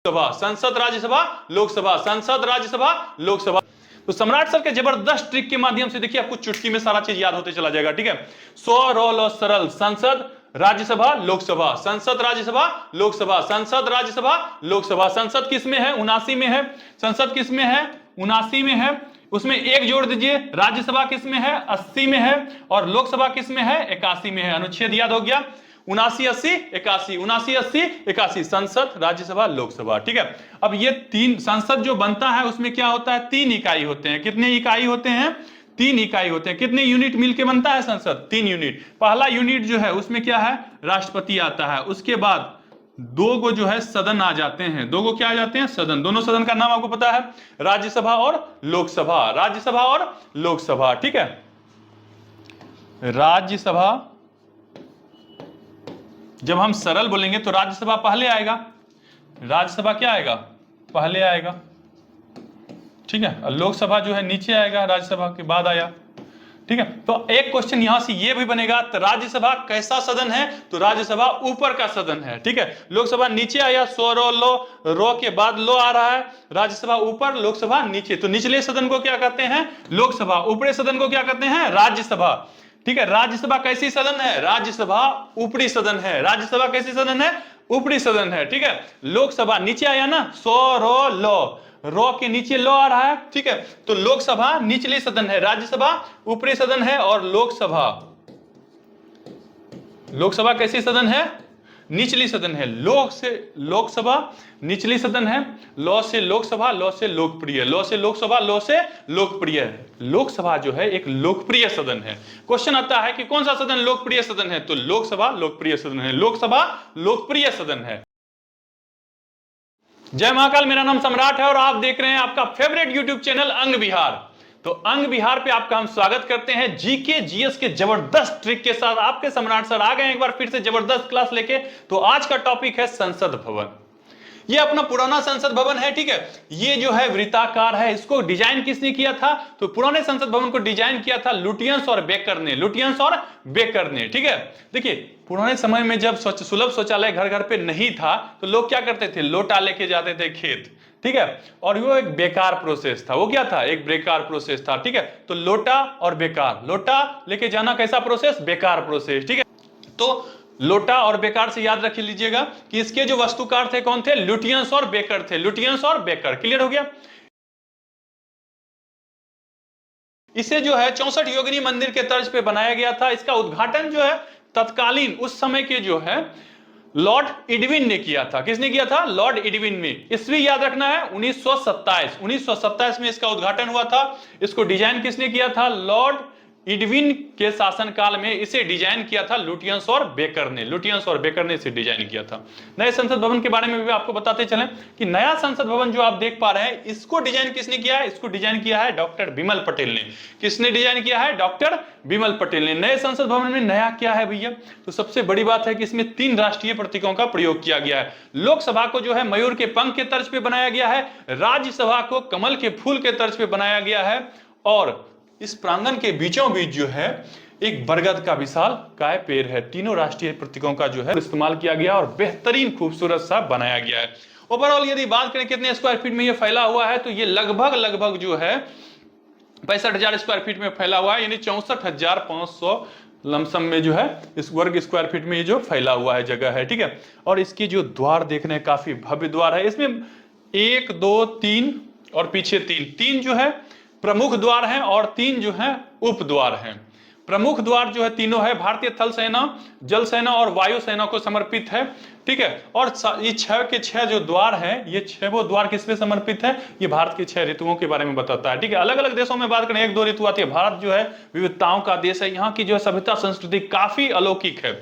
सभा, संसद राज्यसभा लोकसभा, संसद राज्यसभा लोकसभा। तो सम्राट सर के जबरदस्त ट्रिक के माध्यम से देखिए आपको चुटकी में सारा चीज याद होते चला जाएगा। ठीक है, सौ रोल और सरल, संसद राज्यसभा लोकसभा, संसद राज्यसभा लोकसभा, संसद राज्यसभा लोकसभा। संसद किस में है? 79 में है। संसद किस में है? 79 में है। उसमें एक जोड़ दीजिए। राज्यसभा किस में है? 80 में है। और लोकसभा किस में है? 81 में है। अनुच्छेद याद हो गया? 79, 80, 81, 79, 80, 81, संसद राज्यसभा लोकसभा। ठीक है, अब ये तीन संसद जो बनता है उसमें क्या होता है? 3 इकाई होते हैं। कितने इकाई होते हैं? 3 इकाई होते हैं। कितने यूनिट मिलके बनता है संसद? 3 यूनिट। पहला यूनिट जो है उसमें क्या है? राष्ट्रपति आता है। उसके बाद 2 को जो है सदन आ जाते हैं। 2 को क्या आ जाते हैं? सदन। दोनों सदन का नाम आपको पता है? राज्यसभा और लोकसभा, राज्यसभा और लोकसभा। ठीक है, राज्यसभा, जब हम सरल बोलेंगे तो राज्यसभा पहले आएगा। राज्यसभा क्या आएगा? पहले आएगा। ठीक है, और लोकसभा जो है नीचे आएगा, राज्यसभा के बाद आया। ठीक है, तो एक क्वेश्चन यहां से ये भी बनेगा, तो राज्यसभा कैसा सदन है? तो राज्यसभा ऊपर का सदन है। ठीक है, लोकसभा नीचे आया, सो रो लो, रो के बाद लो आ रहा है। राज्यसभा ऊपर, लोकसभा नीचे। तो निचले सदन को क्या कहते हैं? लोकसभा। ऊपरी सदन को क्या कहते हैं? राज्यसभा। ठीक है, राज्यसभा कैसी सदन है? राज्यसभा ऊपरी सदन है। राज्यसभा कैसी सदन है? ऊपरी सदन है। ठीक है, लोकसभा नीचे आया ना, सो रो लो, रो के नीचे लो आ रहा है। ठीक है, तो लोकसभा निचले सदन है, राज्यसभा ऊपरी सदन है, और लोकसभा, लोकसभा कैसी सदन है? निचली सदन है। लोक से लोकसभा निचली सदन है। लॉ से लोकसभा, लॉ से लोकप्रिय, लॉ से लोकसभा, लॉ से लोकप्रिय। लोकसभा जो है एक लोकप्रिय सदन है। क्वेश्चन आता है कि कौन सा सदन लोकप्रिय सदन है? तो लोकसभा लोकप्रिय सदन है। लोकसभा लोकप्रिय सदन है। जय महाकाल, मेरा नाम सम्राट है और आप देख रहे हैं आपका फेवरेट यूट्यूब चैनल अंग विहार। तो अंग विहार पे आपका हम स्वागत करते हैं। जीके जीएस के जबरदस्त ट्रिक के साथ आपके सम्राट सर आ गए एक बार फिर से जबरदस्त क्लास लेके। तो आज का टॉपिक है संसद भवन। ये अपना पुराना संसद भवन है। ठीक है, ये जो है वृत्ताकार है। इसको डिजाइन किसने किया था? तो पुराने संसद भवन को डिजाइन किया था लुटियंस और बेकर ने, लुटियंस और बेकर ने। ठीक है, देखिए पुराने समय में जब सुलभ शौचालय घर घर पे नहीं था तो लोग क्या करते थे? लोटा लेके जाते थे खेत। ठीक है, और वो एक बेकार प्रोसेस था। वो क्या था? एक बेकार प्रोसेस था। ठीक है, तो लोटा और बेकार, लोटा लेके जाना कैसा प्रोसेस? बेकार प्रोसेस। ठीक है, तो लोटा और बेकार से याद रख लीजिएगा कि इसके जो वस्तुकार थे कौन थे? लुटियंस और बेकर थे। लुटियंस और बेकर। क्लियर हो गया? इसे जो है 64 योगिनी मंदिर के तर्ज पे बनाया गया था। इसका उद्घाटन जो है तत्कालीन उस समय के जो है लॉर्ड इडविन ने किया था। किसने किया था? लॉर्ड इडविन में। ईस्वी याद रखना है 1927। 1927 में इसका उद्घाटन हुआ था। इसको डिजाइन किसने किया था? लॉर्ड इडविन के शासनकाल में इसे डिजाइन किया था लुटियंस और बेकर ने। लुटियंस और बेकर ने इसे डिजाइन किया था। नए संसद भवन के बारे में भी आपको बताते चलें कि नया संसद भवन जो आप देख पा रहे हैं, इसको डिजाइन किसने किया है? इसको डिजाइन किया है डॉक्टर बिमल पटेल ने। किसने डिजाइन किया है? डॉक्टर बिमल पटेल ने। नए संसद भवन में नया क्या है भैया? तो सबसे बड़ी बात है कि इसमें 3 राष्ट्रीय प्रतीकों का प्रयोग किया गया है। लोकसभा को जो है मयूर के पंख के तर्ज पे बनाया गया है। राज्यसभा को कमल के फूल के तर्ज पे बनाया गया है। और इस प्रांगण के बीचों बीच जो है एक बरगद का विशाल काय पेड़ है। तीनों राष्ट्रीय प्रतीकों का जो है इस्तेमाल किया गया और बेहतरीन खूबसूरत सा बनाया गया है। ओवरऑल यदि बात करें कितने स्क्वायर फीट में ये फैला हुआ है, तो ये लगभग जो है 65,000 स्क्वायर फीट में फैला हुआ है, यानी 64,500 लमसम में जो है इस वर्ग स्क्वायर फीट में ये जो फैला हुआ है जगह है। ठीक है, और इसकी जो द्वार देखने काफी भव्य द्वार है। इसमें 1 2 3 और पीछे 3 जो है प्रमुख द्वार हैं और 3 जो हैं उप द्वार हैं। प्रमुख द्वार जो है तीनों है भारतीय थल सेना, जल सेना और वायु सेना को समर्पित है। ठीक है, और ये 6 के 6 जो द्वार हैं, ये 6 वो द्वार किस पे समर्पित है? ये भारत के 6 ऋतुओं के बारे में बताता है। ठीक है, अलग अलग देशों में बात करें 1-2 ऋतु आती है। भारत जो है विविधताओं का देश है। यहाँ की जो सभ्यता संस्कृति काफी अलौकिक है।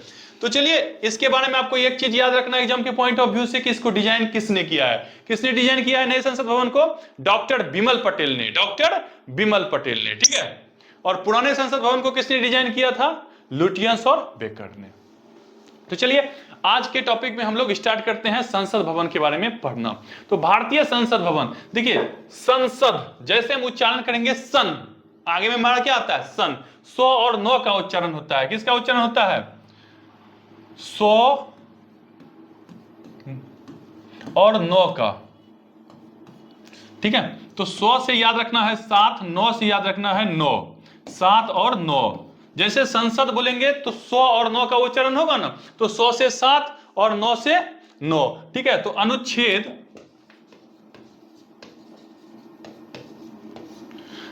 तो चलिए इसके बारे में आपको एक चीज याद रखना एग्जाम के पॉइंट ऑफ व्यू से कि इसको डिजाइन किसने किया है। किसने डिजाइन किया है नए संसद भवन को? डॉक्टर बिमल पटेल ने। डॉक्टर बिमल पटेल ने। ठीक है, और पुराने संसद भवन को किसने डिजाइन किया था? लुटियंस और बेकर ने। तो चलिए आज के टॉपिक में हम लोग स्टार्ट करते हैं संसद भवन के बारे में पढ़ना। तो भारतीय संसद भवन, देखिए संसद जैसे हम उच्चारण करेंगे सन, आगे में हमारा क्या आता है? सन। 100 और 9 का उच्चारण होता है। किसका उच्चारण होता है? 100 और 9 का, ठीक है। तो 100 से याद रखना है 7, 9 से याद रखना है 9, 7 और 9। जैसे संसद बोलेंगे तो 100 और 9 का उच्चारण होगा ना, तो 100 से 7 और 9 से 9, ठीक है। तो अनुच्छेद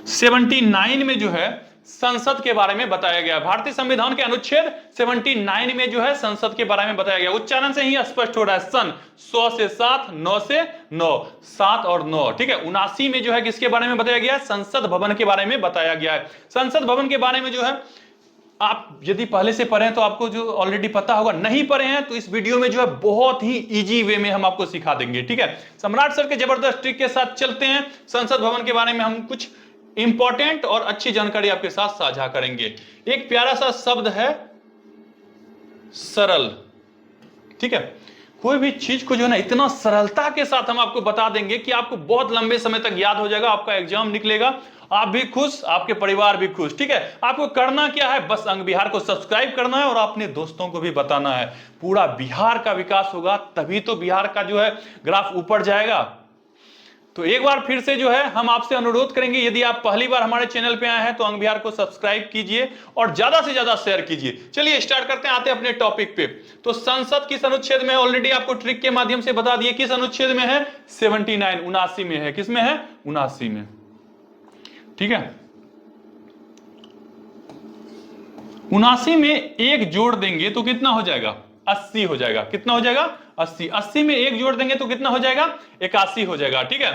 79 में जो है संसद के बारे में बताया गया। भारतीय संविधान के अनुच्छेद 79 में जो है संसद के बारे में बताया गया। उच्चारण से ही स्पष्ट हो रहा है, सन 100 से 7, 9 से 9, 7 और 9, ठीक है। 79 में जो है किसके बारे में बताया गया? संसद भवन के बारे में बताया गया है। संसद भवन के बारे में जो है आप यदि पहले से पढ़े हैं तो आपको जो ऑलरेडी पता होगा, नहीं पढ़े हैं तो इस वीडियो में जो है बहुत ही इजी वे में हम आपको सिखा देंगे, ठीक है। सम्राट सर के जबरदस्त ट्रिक के साथ चलते हैं। संसद भवन के बारे में हम कुछ इंपॉर्टेंट और अच्छी जानकारी आपके साथ साझा करेंगे। एक प्यारा सा शब्द है सरल, ठीक है। कोई भी चीज को जो है ना इतना सरलता के साथ हम आपको बता देंगे कि आपको बहुत लंबे समय तक याद हो जाएगा, आपका एग्जाम निकलेगा, आप भी खुश, आपके परिवार भी खुश, ठीक है। आपको करना क्या है? बस अंग बिहार को सब्सक्राइब करना है और अपने दोस्तों को भी बताना है। पूरा बिहार का विकास होगा तभी तो बिहार का जो है ग्राफ ऊपर जाएगा। तो एक बार फिर से जो है हम आपसे अनुरोध करेंगे, यदि आप पहली बार हमारे चैनल पे आए हैं तो अंग बिहार को सब्सक्राइब कीजिए और ज्यादा से ज्यादा शेयर कीजिए। चलिए स्टार्ट करते हैं, आते हैं अपने टॉपिक पे। तो संसद किस अनुच्छेद में? ऑलरेडी आपको ट्रिक के माध्यम से बता दिए किस अनुच्छेद में है, 79, 79 में है। किस में है? 79 में, ठीक है। 79 में एक जोड़ देंगे तो कितना हो जाएगा? 80 हो जाएगा। कितना हो जाएगा? 80। 80 में एक जोड़ देंगे तो कितना हो जाएगा? 81 हो जाएगा, ठीक है।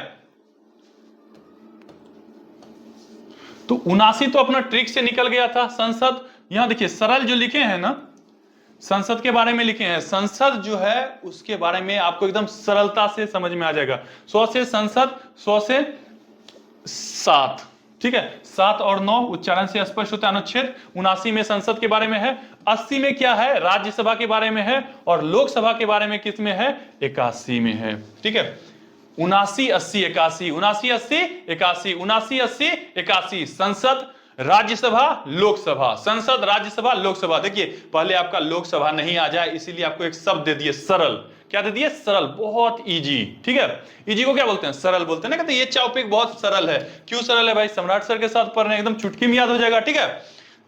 तो 79 तो अपना ट्रिक से निकल गया था। संसद, यहां देखिए सरल जो लिखे हैं ना, संसद के बारे में लिखे हैं। संसद जो है उसके बारे में आपको एकदम सरलता से समझ में आ जाएगा। 100 से संसद, 100 से 7, ठीक है। 7 और 9 उच्चारण से स्पष्ट होता है। अनुच्छेद 79 में संसद के बारे में है। 80 में क्या है? राज्यसभा के बारे में है। और लोकसभा के बारे में किस में है? 81 में है, ठीक है। 79, 80, 81, 79, 80, 81, 79, 80, 81। संसद, राज्यसभा, लोकसभा, संसद, राज्यसभा, लोकसभा। देखिए पहले आपका लोकसभा नहीं आ जाए इसीलिए आपको एक शब्द दे दिए सरल। क्या दे दिए? सरल। बहुत इजी, ठीक है। इजी को क्या बोलते हैं? सरल बोलते हैं ना। कहते हैं ये टॉपिक बहुत सरल है। क्यों सरल है भाई? सम्राट सर के साथ पढ़ रहे हैं, एकदम चुटकी में याद हो जाएगा, ठीक है।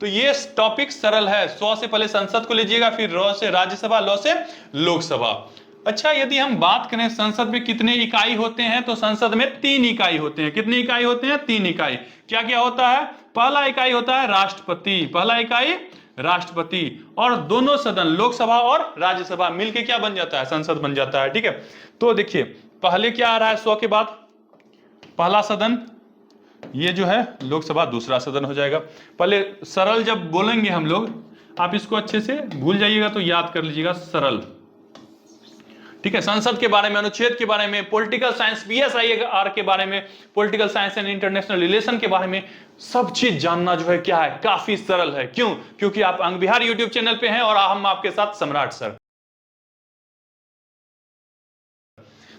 तो ये टॉपिक सरल है। 100 से पहले संसद को लीजिएगा, फिर र से राज्यसभा, ल से लोकसभा। अच्छा, यदि हम बात करें संसद में कितने इकाई होते हैं, तो संसद में 3 इकाई होते हैं। कितनी इकाई होते हैं? 3 इकाई। क्या क्या होता है? पहला इकाई होता है राष्ट्रपति, पहला इकाई राष्ट्रपति, और दोनों सदन लोकसभा और राज्यसभा मिलके क्या बन जाता है? संसद बन जाता है, ठीक है। तो देखिए पहले क्या आ रहा है 100 के बाद? पहला सदन, ये जो है लोकसभा दूसरा सदन हो जाएगा। पहले सरल जब बोलेंगे हम लोग, आप इसको अच्छे से भूल जाइएगा तो याद कर लीजिएगा, सरल, ठीक है। संसद के बारे में, अनुच्छेद के बारे में, पॉलिटिकल साइंस PSIR के बारे में, political science and international relation के बारे में सब चीज जानना जो है क्या है? काफी सरल है। क्यों? क्योंकि आप अंग बिहार यूट्यूब चैनल पे हैं और हम आपके साथ सम्राट सर।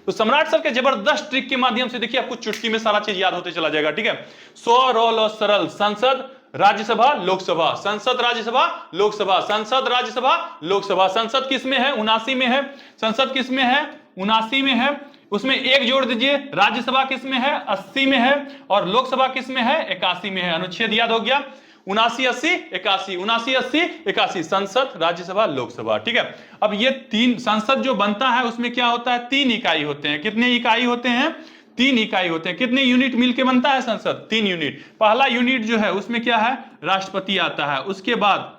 तो सम्राट सर के जबरदस्त ट्रिक के माध्यम से देखिए आपको चुटकी में सारा चीज याद होते चला जाएगा, ठीक है। 100 रोल सरल, संसद, राज्यसभा, लोकसभा, संसद, राज्यसभा, लोकसभा, संसद, राज्यसभा, लोकसभा। संसद किस में है? 79 में है। संसद किस में है? 79 में है। उसमें एक जोड़ दीजिए। राज्यसभा किस में है? 80 में है। और लोकसभा किस में है? 81 में है। अनुच्छेद याद हो गया। 79, 80, 81, 79, 80, 81। संसद, राज्यसभा, लोकसभा, ठीक है। अब ये 3 संसद जो बनता है उसमें क्या होता है? 3 इकाई होते हैं। कितने इकाई होते हैं? 3 इकाई होते हैं। कितने यूनिट मिलके बनता है संसद? 3 यूनिट। पहला यूनिट जो है उसमें क्या है? राष्ट्रपति आता है। उसके बाद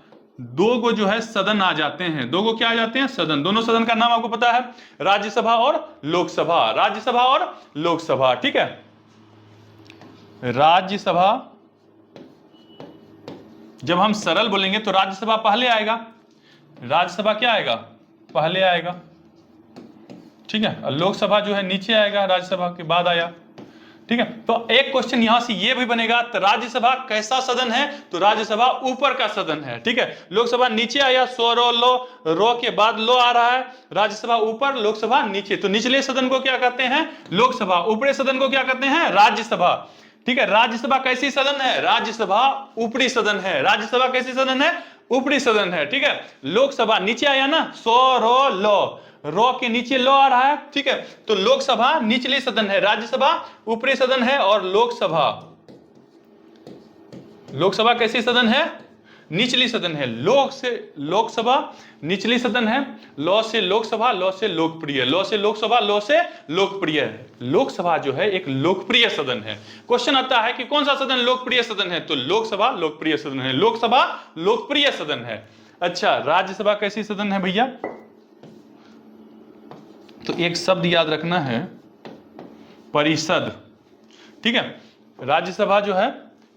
2 को जो है सदन आ जाते हैं। 2 को क्या आ जाते हैं? सदन। दोनों सदन का नाम आपको पता है, राज्यसभा और लोकसभा, राज्यसभा और लोकसभा, ठीक है। राज्यसभा, जब हम सरल बोलेंगे तो राज्यसभा पहले आएगा। राज्यसभा क्या आएगा? पहले आएगा, ठीक है। और लोकसभा जो है नीचे आएगा, राज्यसभा के बाद आया, ठीक है। तो एक क्वेश्चन यहां से ये भी बनेगा, तो राज्यसभा कैसा सदन है? तो राज्यसभा ऊपर का सदन है, ठीक है। लोकसभा नीचे आया, 100 रो के बाद लो आ रहा है। राज्यसभा ऊपर, लोकसभा नीचे। तो निचले सदन को क्या कहते हैं? लोकसभा। ऊपरी सदन को क्या कहते हैं? राज्यसभा, ठीक है। राज्यसभा कैसी सदन है? राज्यसभा ऊपरी सदन है। राज्यसभा कैसी सदन है? ऊपरी सदन है, ठीक है। लोकसभा नीचे आया ना, 100 रो लो, रॉ के नीचे लॉ आ रहा है, ठीक है। तो लोकसभा निचली सदन है, राज्यसभा ऊपरी सदन है, और लोकसभा कैसी सदन है? निचली सदन है। लोकसभा निचली सदन है, लॉ से लोकसभा, लॉ से लोकप्रिय, लॉ से लोकसभा, लॉ से लोकप्रिय। लोकसभा जो है एक लोकप्रिय सदन है। क्वेश्चन आता है कि कौन सा सदन लोकप्रिय सदन है? तो लोकसभा लोकप्रिय सदन है, लोकसभा लोकप्रिय सदन है। अच्छा, राज्यसभा कैसी सदन है भैया? तो एक शब्द याद रखना है, परिषद, ठीक है। राज्यसभा जो है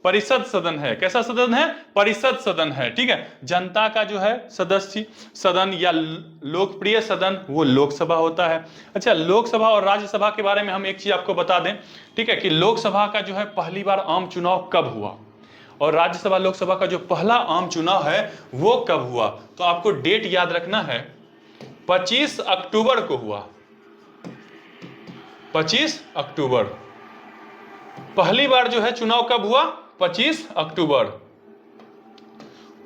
परिषद सदन है। कैसा सदन है? परिषद सदन है, ठीक है। जनता का जो है सदस्य सदन या लोकप्रिय सदन वो लोकसभा होता है। अच्छा, लोकसभा और राज्यसभा के बारे में हम एक चीज आपको बता दें, ठीक है, कि लोकसभा का जो है पहली बार आम चुनाव कब हुआ और राज्यसभा लोकसभा का जो पहला आम चुनाव है वो कब हुआ। तो आपको डेट याद रखना है, 25 अक्टूबर को हुआ। 25 अक्टूबर पहली बार जो है चुनाव कब हुआ? 25 अक्टूबर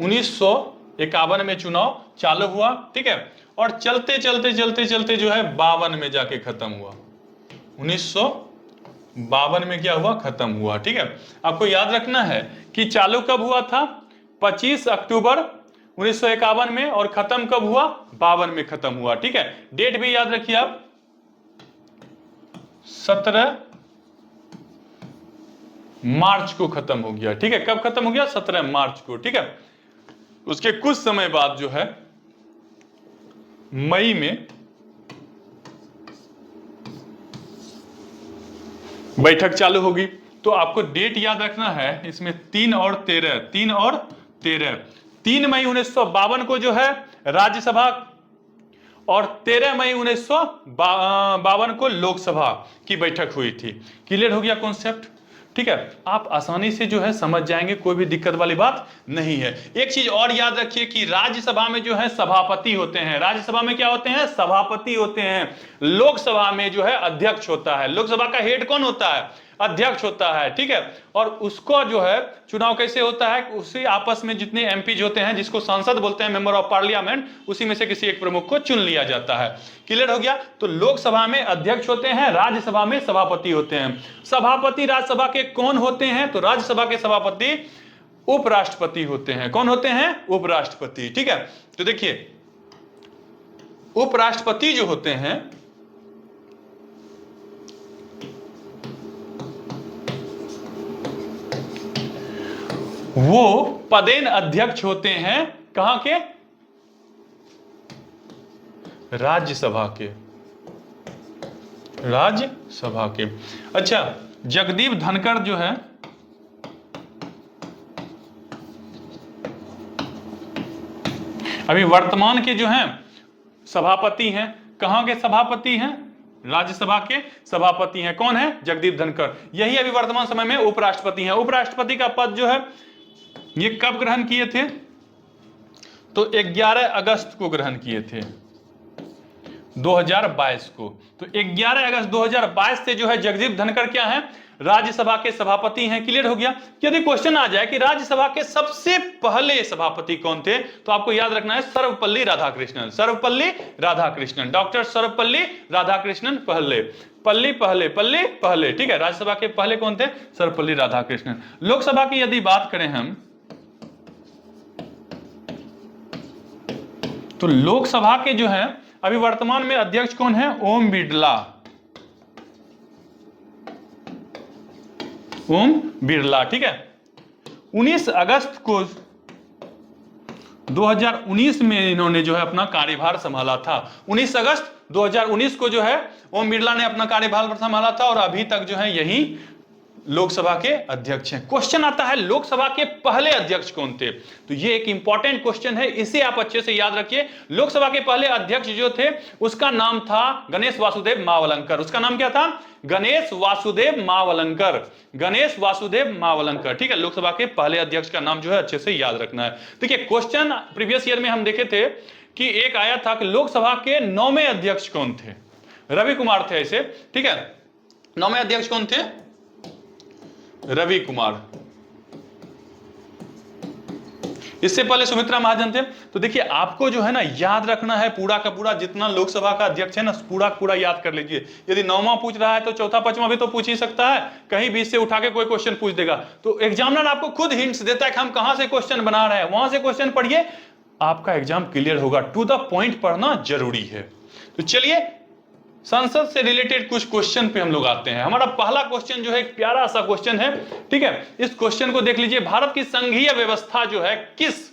1951 में चुनाव चालू हुआ, ठीक है। और चलते चलते चलते चलते जो है 52 में जाके खत्म हुआ। 1952 में क्या हुआ? खत्म हुआ, ठीक है। आपको याद रखना है कि चालू कब हुआ था? 25 अक्टूबर 1951 में, और खत्म कब हुआ? 52 में खत्म हुआ, ठीक है। डेट भी याद रखिए आप, 17 मार्च को खत्म हो गया, ठीक है। कब खत्म हो गया? 17 मार्च को, ठीक है। उसके कुछ समय बाद जो है मई में बैठक चालू होगी। तो आपको डेट याद रखना है, इसमें 3 और 13, 3 मई 1952 को जो है राज्यसभा, और 13 मई 1952 को लोकसभा की बैठक हुई थी। क्लियर हो गया कॉन्सेप्ट? ठीक है, आप आसानी से जो है समझ जाएंगे, कोई भी दिक्कत वाली बात नहीं है। एक चीज और याद रखिए कि राज्यसभा में जो है सभापति होते हैं। राज्यसभा में क्या होते हैं? सभापति होते हैं। लोकसभा में जो है अध्यक्ष होता है। लोकसभा का हेड कौन होता है? अध्यक्ष होता है, ठीक है। और उसको जो है चुनाव कैसे होता है? उसी आपस में जितने एमपी होते हैं, जिसको सांसद बोलते हैं, मेंबर ऑफ पार्लियामेंट, उसी में से किसी एक प्रमुख को चुन लिया जाता है। क्लियर हो गया? तो लोकसभा में अध्यक्ष होते हैं, राज्यसभा में सभापति होते हैं। सभापति राज्यसभा के कौन होते हैं? तो राज्यसभा के सभापति उपराष्ट्रपति होते हैं। कौन होते हैं? उपराष्ट्रपति, ठीक है। तो देखिए, उपराष्ट्रपति जो होते हैं वो पदेन अध्यक्ष होते हैं। कहां के? राज्यसभा के, राज्यसभा के। अच्छा, जगदीप धनखड़ जो है अभी वर्तमान के जो हैं सभापति हैं। कहां के सभापति हैं? राज्यसभा के सभापति हैं। कौन है? जगदीप धनखड़। यही अभी वर्तमान समय में उपराष्ट्रपति हैं। उपराष्ट्रपति का पद जो है ये कब ग्रहण किए थे? तो 11 अगस्त को ग्रहण किए थे, 2022 को। तो 11 अगस्त 2022 से जो है जगदीप धनखड़ क्या है? राज्यसभा के सभापति हैं। क्लियर हो गया? यदि क्वेश्चन आ जाए कि राज्यसभा के सबसे पहले सभापति कौन थे, तो आपको याद रखना है सर्वपल्ली राधाकृष्णन। सर्वपल्ली राधाकृष्णन, डॉक्टर सर्वपल्ली राधाकृष्णन पहले, ठीक है। राज्यसभा के पहले कौन थे? सर्वपल्ली राधाकृष्णन। लोकसभा की यदि बात करें हम, तो लोकसभा के जो है अभी वर्तमान में अध्यक्ष कौन है? ओम बिरला। ओम बिरला, ठीक है। 19 अगस्त को 2019 में इन्होंने जो है अपना कार्यभार संभाला था। 19 अगस्त 2019 को जो है ओम बिरला ने अपना कार्यभार संभाला था, और अभी तक जो है यही लोकसभा के अध्यक्ष हैं। क्वेश्चन आता है लोकसभा के पहले अध्यक्ष कौन थे? तो ये एक इंपॉर्टेंट क्वेश्चन है, इसे आप अच्छे से याद रखिए। लोकसभा के पहले अध्यक्ष जो थे उसका नाम था गणेश वासुदेव मावलंकर। उसका नाम क्या था? गणेश वासुदेव मावलंकर। गणेश वासुदेव मावलंकर, ठीक है। लोकसभा के पहले अध्यक्ष का नाम जो है अच्छे से याद रखना है। देखिए, क्वेश्चन प्रीवियस ईयर में हम देखे थे कि एक आया था कि लोकसभा के 9वें अध्यक्ष कौन थे? रवि कुमार थे ऐसे, ठीक है। 9वें अध्यक्ष कौन थे? रवि कुमार। इससे पहले सुमित्रा महाजन थे। तो देखिए आपको जो है ना याद रखना है पूरा का पूरा, जितना लोकसभा का अध्यक्ष है ना पूरा पूरा याद कर लीजिए। यदि 9वां पूछ रहा है तो चौथा 5वां भी तो पूछ ही सकता है, कहीं बीच से उठा के कोई क्वेश्चन पूछ देगा। तो एग्जामिनर आपको खुद हिंट्स देता है कि हम कहां से क्वेश्चन बना रहे हैं, वहां से क्वेश्चन पढ़िए, आपका एग्जाम क्लियर होगा। टू द पॉइंट पढ़ना जरूरी है। तो चलिए संसद से रिलेटेड कुछ क्वेश्चन पे हम लोग आते हैं। हमारा पहला क्वेश्चन जो है एक प्यारा सा क्वेश्चन है, ठीक है। इस क्वेश्चन को देख लीजिए, भारत की संघीय व्यवस्था जो है किस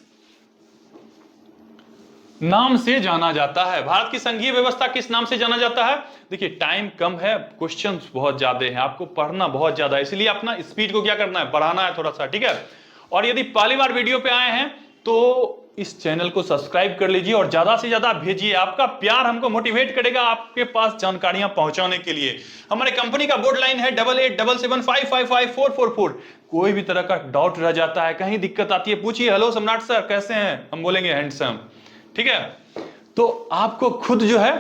नाम से जाना जाता है? भारत की संघीय व्यवस्था किस नाम से जाना जाता है? देखिए टाइम कम है, क्वेश्चंस बहुत ज्यादा हैं, आपको पढ़ना बहुत ज्यादा है, इसलिए अपना स्पीड को क्या करना है, बढ़ाना है थोड़ा सा, ठीक है। और यदि पहली बार वीडियो पे आए हैं तो इस चैनल को सब्सक्राइब कर लीजिए और ज्यादा से ज्यादा भेजिए। आपका प्यार हमको मोटिवेट करेगा आपके पास जानकारियां पहुंचाने के लिए। हमारे कंपनी का बोर्ड लाइन है 8877555444। कोई भी तरह का डाउट रह जाता है, कहीं दिक्कत आती है, पूछिए, हेलो सम्राट सर कैसे हैं, हम बोलेंगे हैंडसम, ठीक है। तो आपको खुद जो है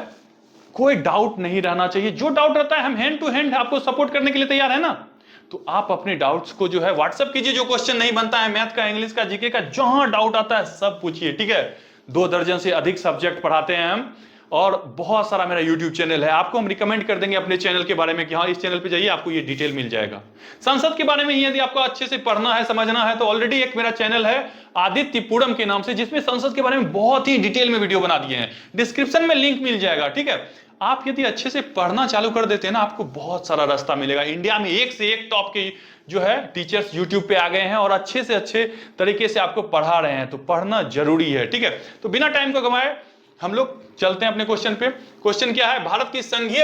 कोई डाउट नहीं रहना चाहिए, जो डाउट रहता है हम हैंड टू हैंड आपको सपोर्ट करने के लिए तैयार है ना। तो आप अपने डाउट्स को जो है व्हाट्सएप कीजिए, जो क्वेश्चन नहीं बनता है मैथ का, इंग्लिश का, जीके का, जहां डाउट आता है सब पूछिए, ठीक है। 2 दर्जन से अधिक सब्जेक्ट पढ़ाते हैं हम, और बहुत सारा मेरा यूट्यूब चैनल है, आपको हम रिकमेंड कर देंगे अपने चैनल के बारे में कि हाँ इस चैनल पे जाइए, आपको ये डिटेल मिल जाएगा। संसद के बारे में ही यदि आपको अच्छे से पढ़ना है, समझना है, तो ऑलरेडी एक मेरा चैनल है आदित्य पूरम के नाम से, जिसमें संसद के बारे में बहुत ही डिटेल में वीडियो बना दिए हैं, डिस्क्रिप्शन में लिंक मिल जाएगा, ठीक है। आप यदि अच्छे से पढ़ना चालू कर देते हैं ना, आपको बहुत सारा रास्ता मिलेगा। इंडिया में एक से एक टॉप के जो है टीचर्स यूट्यूब पे आ गए हैं और अच्छे से अच्छे तरीके से आपको पढ़ा रहे हैं, तो पढ़ना जरूरी है, ठीक है। तो बिना टाइम को गंवाए हम लोग चलते हैं अपने क्वेश्चन पे। क्वेश्चन क्या है, भारत की संघीय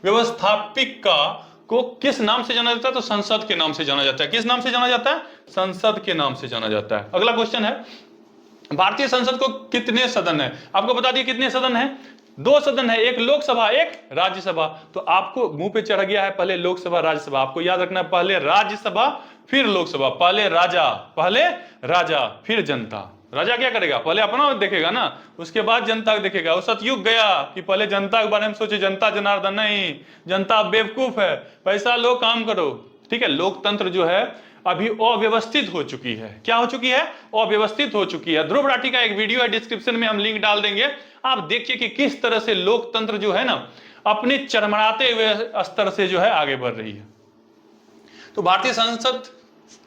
व्यवस्थापिका को किस नाम से जाना जाता है? तो संसद के नाम से जाना जाता है। किस नाम से जाना जाता है? संसद के नाम से जाना जाता है। अगला क्वेश्चन है, भारतीय संसद को कितने सदन है? आपको बता दिए कितने सदन है? 2 सदन है, एक लोकसभा एक राज्यसभा। तो आपको मुंह पे चढ़ गया है पहले लोकसभा राज्यसभा, आपको याद रखना है पहले राज्यसभा फिर लोकसभा, पहले राजा फिर जनता। राजा क्या करेगा, पहले अपना देखेगा ना, उसके बाद जनता देखेगा। वो सतयुग गया कि पहले जनता के बारे में सोचे, जनता जनार्दन नहीं, जनता बेवकूफ है, पैसा लो काम करो, ठीक है। लोकतंत्र जो है अभी अव्यवस्थित हो चुकी है। क्या हो चुकी है? अव्यवस्थित हो चुकी है। ध्रुव राठी का एक वीडियो है, डिस्क्रिप्शन में हम लिंक डाल देंगे, आप देखिए कि किस तरह से लोकतंत्र जो है ना अपने चरमराते हुए स्तर से जो है आगे बढ़ रही है। तो भारतीय संसद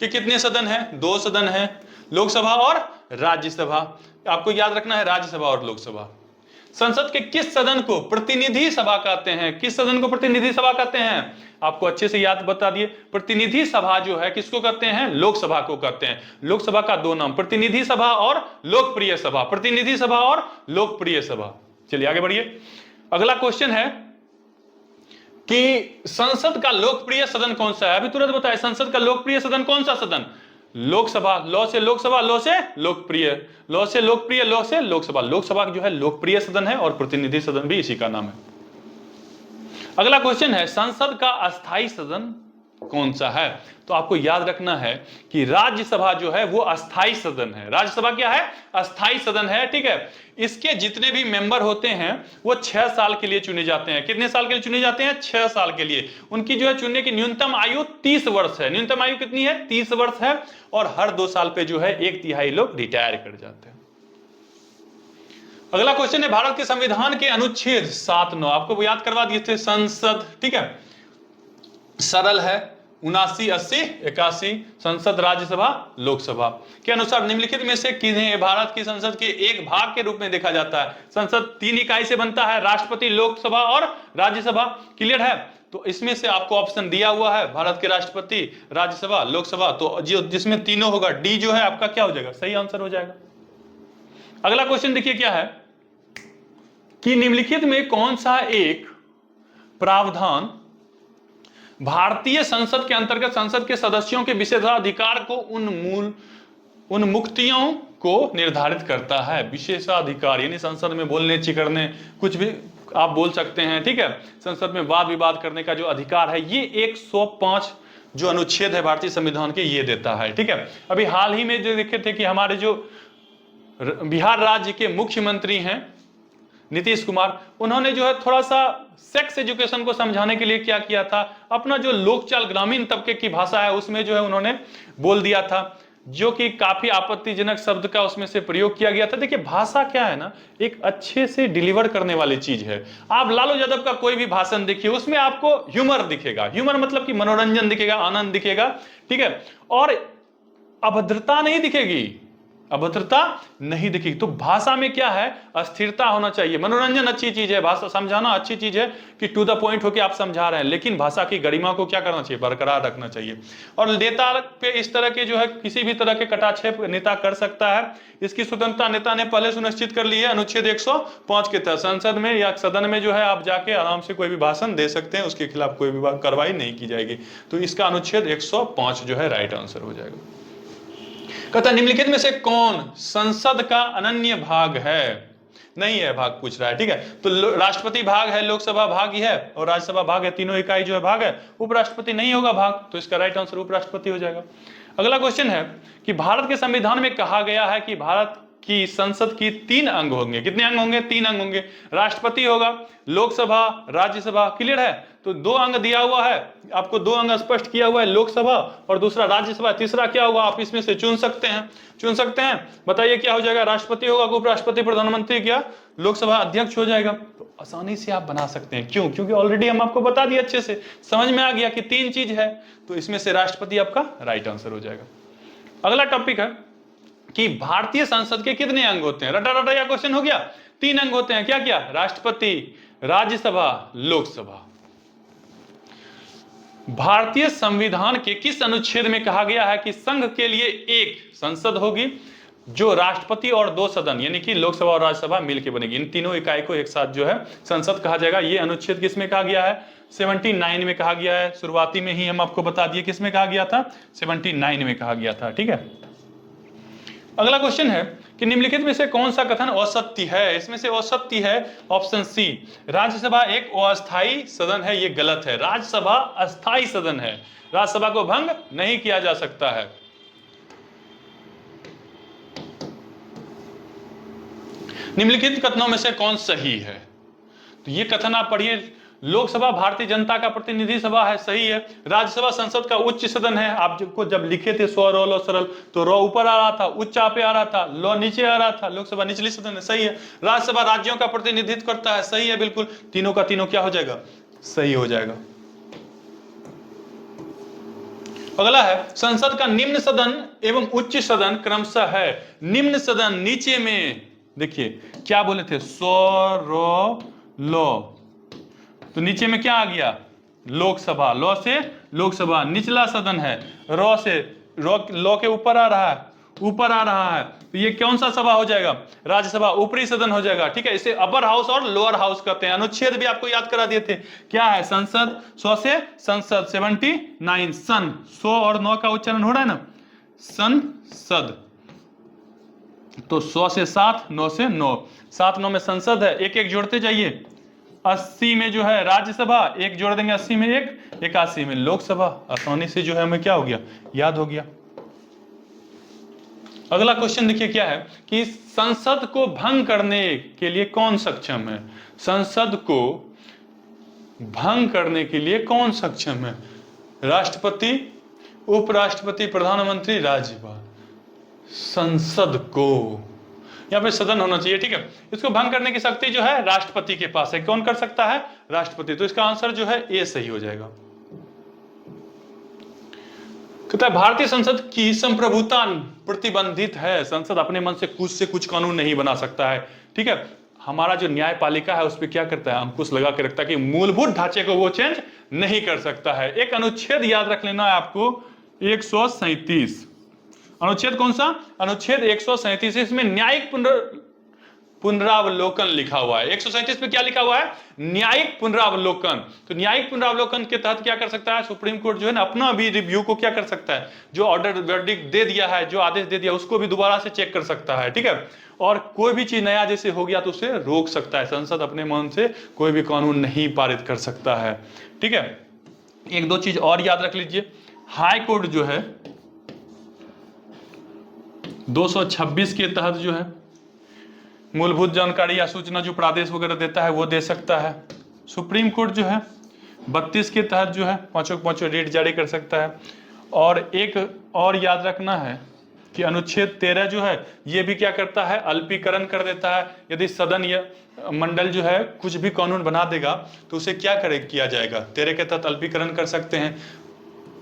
के कितने सदन है? 2 सदन है, लोकसभा और राज्यसभा। आपको याद रखना है राज्यसभा और लोकसभा। संसद के किस सदन को प्रतिनिधि सभा कहते हैं? किस सदन को प्रतिनिधि सभा कहते हैं? आपको अच्छे से याद बता दिए। प्रतिनिधि सभा जो है किसको कहते हैं? लोकसभा को कहते हैं। लोकसभा का 2 नाम, प्रतिनिधि सभा और लोकप्रिय सभा। प्रतिनिधि सभा और लोकप्रिय सभा। चलिए आगे बढ़िए। अगला क्वेश्चन है कि संसद का लोकप्रिय सदन कौन सा है? अभी तुरंत बताए, संसद का लोकप्रिय सदन कौन सा सदन? लोकसभा। लॉ से लोकसभा, लॉ से लोकप्रिय, लॉ से लोकप्रिय, लॉ से लोकसभा। लोकसभा जो है लोकप्रिय सदन है और प्रतिनिधि सदन भी इसी का नाम है। अगला क्वेश्चन है, संसद का अस्थायी सदन कौन सा है? तो आपको याद रखना है कि राज्यसभा जो है वो अस्थायी सदन है। राज्यसभा क्या है? अस्थायी सदन है, ठीक है। इसके जितने भी मेंबर होते हैं वो 6 साल के लिए चुने जाते हैं। कितने साल के लिए चुने जाते हैं? 6 साल के लिए। उनकी जो है चुनने की न्यूनतम आयु 30 वर्ष है। न्यूनतम आयु कितनी है? 30 वर्ष है। और हर 2 साल पे जो है 1/3 लोग रिटायर कर जाते हैं। अगला क्वेश्चन है, भारत के संविधान के अनुच्छेद 7-9 आपको याद करवा दिए थे। संसद, ठीक है, सरल है, 79, 80, 81। संसद, राज्यसभा, लोकसभा के अनुसार निम्नलिखित में से किन्हें भारत की संसद के एक भाग के रूप में देखा जाता है? संसद 3 इकाई से बनता है, राष्ट्रपति, लोकसभा और राज्यसभा। क्लियर है? तो इसमें से आपको ऑप्शन दिया हुआ है, भारत के राष्ट्रपति, राज्यसभा, लोकसभा। तो जिसमें तीनों होगा, डी जो है आपका क्या हो जाएगा? सही आंसर हो जाएगा। अगला क्वेश्चन देखिए क्या है कि निम्नलिखित में कौन सा एक प्रावधान भारतीय संसद के अंतर्गत संसद के सदस्यों के विशेषाधिकार को उन्मुक्तियों को निर्धारित करता है? विशेषाधिकार यानी संसद में बोलने, चिकरने, कुछ भी आप बोल सकते हैं, ठीक है। संसद में वाद विवाद करने का जो अधिकार है ये 105 जो अनुच्छेद है भारतीय संविधान के ये देता है, ठीक है। अभी हाल ही में जो देखे थे कि हमारे जो बिहार राज्य के मुख्यमंत्री हैं नीतीश कुमार, उन्होंने जो है थोड़ा सा सेक्स एजुकेशन को समझाने के लिए क्या किया था, अपना जो लोकचाल ग्रामीण तबके की भाषा है उसमें जो है उन्होंने बोल दिया था जो कि काफी आपत्तिजनक शब्द का उसमें से प्रयोग किया गया था। देखिए भाषा क्या है ना, एक अच्छे से डिलीवर करने वाली चीज है। आप लालू यादव का कोई भी भाषण देखिए, उसमें आपको ह्यूमर दिखेगा, ह्यूमर मतलब कि मनोरंजन दिखेगा, आनंद दिखेगा, ठीक है, और अभद्रता नहीं दिखेगी, अभद्रता नहीं दिखेगी। तो भाषा में क्या है, अस्थिरता होना चाहिए। मनोरंजन अच्छी चीज है, भाषा समझाना अच्छी चीज है कि टू द पॉइंट होकर आप समझा रहे हैं, लेकिन भाषा की गरिमा को क्या करना चाहिए, बरकरार रखना चाहिए। और नेता पे इस तरह के जो है किसी भी तरह के कटाक्षेप नेता कर सकता है, इसकी स्वतंत्रता नेता ने पहले सुनिश्चित कर ली है अनुच्छेद 105 के तहत। संसद में या सदन में जो है आप जाके आराम से कोई भी भाषण दे सकते हैं, उसके खिलाफ कोई भी कार्रवाई नहीं की जाएगी। तो इसका अनुच्छेद 105 जो है राइट आंसर हो जाएगा। कहता निम्नलिखित में से कौन संसद का अनन्य भाग है, नहीं है भाग पूछ रहा है, ठीक है। तो राष्ट्रपति भाग है, लोकसभा भाग ही है और राज्यसभा भाग है, तीनों इकाई जो है भाग है। उपराष्ट्रपति नहीं होगा भाग, तो इसका राइट आंसर उपराष्ट्रपति हो जाएगा। अगला क्वेश्चन है कि भारत के संविधान में कहा गया है कि भारत की संसद की 3 अंग होंगे। कितने अंग होंगे, 3 अंग होंगे। राष्ट्रपति होगा, लोकसभा, राज्यसभा, क्लियर है। तो 2 अंग दिया हुआ है आपको, 2 अंग स्पष्ट किया हुआ है, लोकसभा और दूसरा राज्यसभा। तीसरा क्या होगा, आप इसमें से चुन सकते हैं, चुन सकते हैं। बताइए क्या हो जाएगा, राष्ट्रपति होगा, उपराष्ट्रपति, प्रधानमंत्री, क्या लोकसभा अध्यक्ष हो जाएगा। तो आसानी से आप बना सकते हैं, क्यों, क्योंकि ऑलरेडी हम आपको बता दिए, अच्छे से समझ में आ गया कि 3 चीज है, तो इसमें से राष्ट्रपति आपका राइट आंसर हो जाएगा। अगला टॉपिक है कि भारतीय संसद के कितने अंग होते हैं। रटा रटा या क्वेश्चन हो गया। 3 अंग होते हैं, क्या क्या, राष्ट्रपति, राज्यसभा, लोकसभा। भारतीय संविधान के किस अनुच्छेद में कहा गया है कि संघ के लिए एक संसद होगी जो राष्ट्रपति और 2 सदन यानी कि लोकसभा और राज्यसभा मिलकर बनेगी। इन तीनों इकाई को एक साथ जो है संसद कहा जाएगा। ये अनुच्छेद किसमें कहा गया है, 79 में कहा गया है। शुरुआती में ही हम आपको बता दिए किसमें कहा गया था, 79 में कहा गया था, ठीक है। अगला क्वेश्चन है कि निम्नलिखित में से कौन सा कथन असत्य है। इसमें से असत्य है ऑप्शन सी, राज्यसभा एक अस्थायी सदन है। ये गलत है, राज्यसभा अस्थायी सदन है, राज्यसभा को भंग नहीं किया जा सकता है। निम्नलिखित कथनों में से कौन सही है, तो ये कथन आप पढ़िए। लोकसभा भारतीय जनता का प्रतिनिधि सभा है, सही है। राज्यसभा संसद का उच्च सदन है। आपको जब लिखे थे स्व रो लो सरल, तो रो ऊपर आ रहा था, उच्च पे आ रहा था, लो नीचे आ रहा था। लोकसभा निचली सदन है, सही है। राज्यसभा राज्यों का प्रतिनिधित्व करता है, सही है, बिल्कुल। तीनों का तीनों क्या हो जाएगा, सही हो जाएगा। अगला है संसद का निम्न सदन एवं उच्च सदन क्रमशः है। निम्न सदन नीचे में देखिए क्या बोले थे, स्व रो लो, तो नीचे में क्या आ गया, लोकसभा, लो से लोकसभा। निचला सदन है, रो से लो के ऊपर आ रहा है, ऊपर आ रहा है, तो ये कौन सा सभा हो जाएगा, राज्यसभा, ऊपरी सदन हो जाएगा, ठीक है। इसे अपर हाउस और लोअर हाउस कहते हैं। अनुच्छेद भी आपको याद करा दिए थे, क्या है, संसद, 100 से संसद, 79 सन, 100 और 9 का उच्चारण हो रहा है ना, संसद। तो 100 से 7, 9 से 9, 7 9 में संसद है, एक एक जोड़ते जाइए। 80 में जो है राज्यसभा, एक जोड़ देंगे 80 में एक, 81 में लोकसभा। आसानी से जो है हमें क्या हो गया, याद हो गया। अगला क्वेश्चन देखिए क्या है कि संसद को भंग करने के लिए कौन सक्षम है। संसद को भंग करने के लिए कौन सक्षम है, राष्ट्रपति, उपराष्ट्रपति, प्रधानमंत्री, राज्यपाल। संसद को, यहां पे सदन होना चाहिए, ठीक है। इसको भंग करने की शक्ति जो है राष्ट्रपति के पास है। कौन कर सकता है, राष्ट्रपति। तो इसका आंसर जो है ए सही हो जाएगा। कहता है भारतीय संसद की संप्रभुता प्रतिबंधित है। संसद अपने मन से कुछ कानून नहीं बना सकता है, ठीक है। हमारा जो न्यायपालिका है उस पर क्या करता है, अंकुश लगा के रखता है कि मूलभूत ढांचे को वो चेंज नहीं कर सकता है। एक अनुच्छेद याद रख लेना है आपको, 137 अनुच्छेद, कौन सा, अनुच्छेद 137। इसमें न्यायिक पुनरावलोकन लिखा हुआ है। 137 पे क्या लिखा हुआ है, न्यायिक पुनरावलोकन। तो न्यायिक पुनरावलोकन के तहत क्या कर सकता है, सुप्रीम कोर्ट जो है ना अपना भी रिव्यू को क्या कर सकता है, जो ऑर्डर वर्डिक्ट दे दिया है, जो आदेश दे दिया, उसको भी दोबारा से चेक कर सकता है, ठीक है। और कोई भी चीज नया जैसे हो गया तो उसे रोक सकता है। संसद अपने मन से कोई भी कानून नहीं पारित कर सकता है, ठीक है। एक दो चीज और याद रख लीजिए, हाई कोर्ट जो है 226 के तहत जो है मूलभूत जानकारी या सूचना जो प्रादेश वगैरह देता है वो दे सकता है। सुप्रीम कोर्ट जो है 32 के तहत जो है पांचों रेट जारी कर सकता है। और एक और याद रखना है कि अनुच्छेद 13 जो है ये भी क्या करता है, अल्पीकरण कर देता है। यदि सदन या मंडल जो है कुछ भी कानून बना देगा तो उसे क्या किया जाएगा, 13 के तहत अल्पीकरण कर सकते हैं।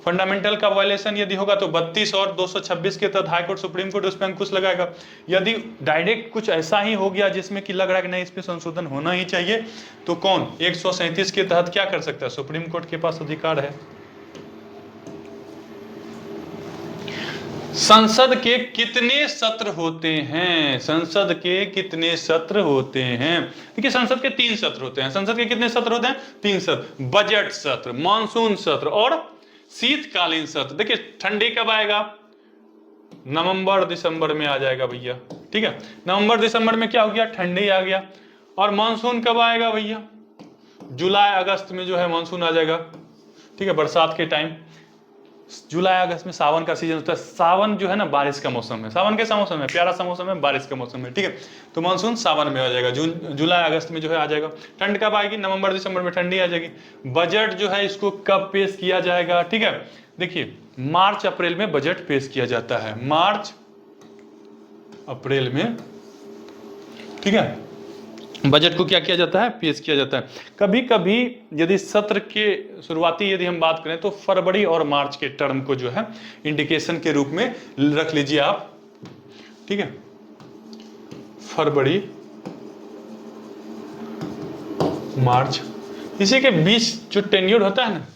फंडामेंटल का वायलेशन यदि होगा तो 32 और 226 के तहत हाई कोर्ट सुप्रीम कोर्ट उस पर अंकुश लगाएगा। यदि डायरेक्ट कुछ ऐसा ही हो गया जिसमें कि लग रहा है कि नहीं इस पे संशोधन होना ही चाहिए, तो कौन 137 के तहत क्या कर सकता है, सुप्रीम कोर्ट के पास अधिकार है। संसद के कितने सत्र होते हैं, संसद के कितने सत्र होते हैं। देखिए संसद के 3 सत्र होते हैं। संसद के कितने सत्र होते हैं, 3 सत्र। बजट सत्र, मानसून सत्र और शीतकालीन सत्र। देखिए ठंडी कब आएगा, नवंबर दिसंबर में आ जाएगा भैया, ठीक है। नवंबर दिसंबर में क्या हो गया, ठंडी आ गया। और मानसून कब आएगा भैया, जुलाई अगस्त में जो है मानसून आ जाएगा, ठीक है, बरसात के टाइम। जुलाई अगस्त में सावन का सीजन होता है। सावन जो है ना बारिश का मौसम है, सावन कैसा मौसम है, प्यारा सा मौसम है, बारिश का मौसम है, ठीक है। तो मानसून सावन में आ जाएगा, जुलाई अगस्त में जो है आ जाएगा। ठंड कब आएगी, नवंबर दिसंबर में ठंडी आ जाएगी। बजट जो है इसको कब पेश किया जाएगा, ठीक है। देखिए मार्च अप्रैल में बजट पेश किया जाता है, मार्च अप्रैल में, ठीक है, बजट को क्या किया जाता है, पेश किया जाता है। कभी कभी यदि सत्र के शुरुआती यदि हम बात करें तो फरवरी और मार्च के टर्म को जो है इंडिकेशन के रूप में रख लीजिए आप, ठीक है। फरवरी मार्च, इसी के बीच जो टेन्योर होता है ना,